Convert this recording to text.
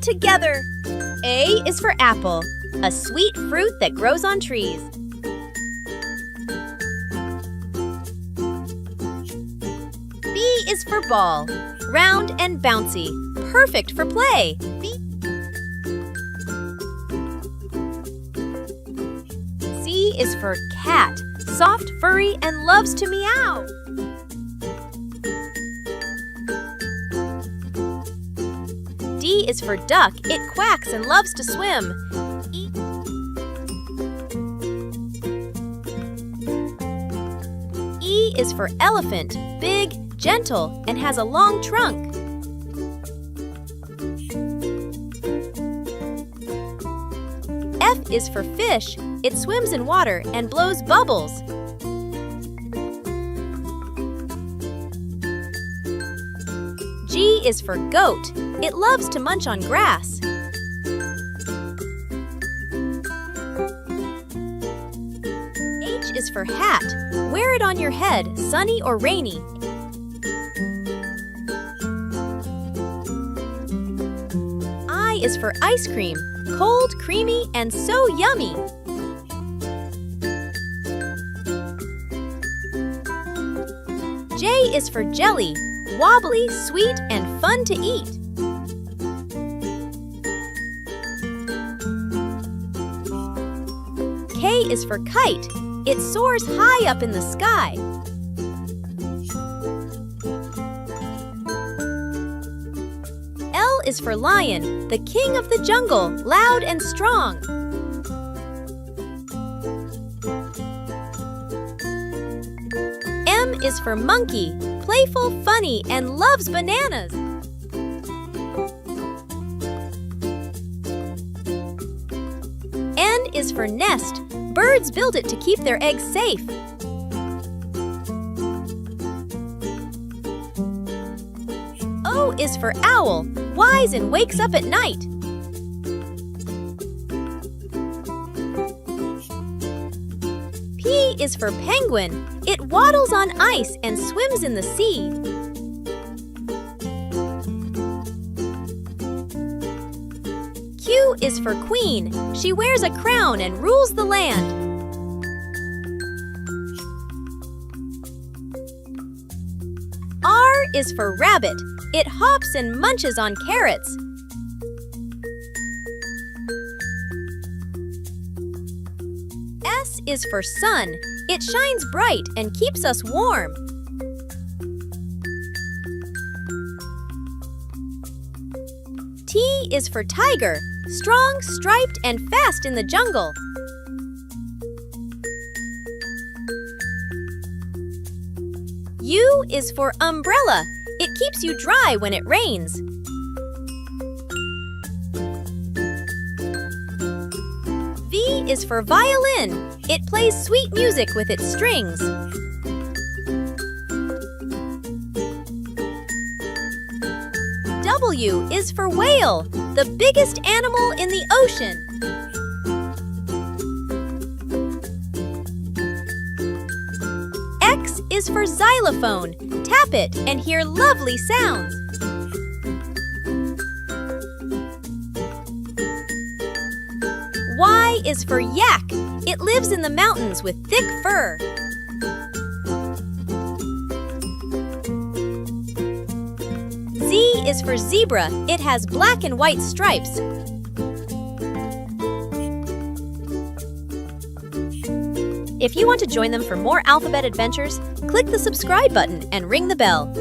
together. A is for apple, a sweet fruit that grows on trees. B is for ball, round and bouncy, perfect for play. C is for cat, soft, furry, and loves to meow. D is for duck, it quacks and loves to swim. E is for elephant, big, gentle, and has a long trunk. F is for fish, it swims in water and blows bubbles. G is for goat, it loves to munch on grass. H is for hat, wear it on your head, sunny or rainy. I is for ice cream, cold, creamy, and so yummy. J is for jelly, wobbly, sweet, and fun to eat. K is for kite, it soars high up in the sky. L is for lion, the king of the jungle, loud and strong. M is for monkey, playful, funny, and loves bananas. N is for nest, birds build it to keep their eggs safe. O is for owl, wise and wakes up at night. P is for penguin, it waddles on ice and swims in the sea. Q is for queen, she wears a crown and rules the land. R is for rabbit, it hops and munches on carrots. S is for sun, it shines bright and keeps us warm. T is for tiger, strong, striped, and fast in the jungle. U is for umbrella, it keeps you dry when it rains. V is for violin, it plays sweet music with its strings. W is for whale, the biggest animal in the ocean. X is for xylophone, tap it and hear lovely sounds. Y is for yak, it lives in the mountains with thick fur. Z is for zebra, it has black and white stripes. If you want to join them for more alphabet adventures, click the subscribe button and ring the bell.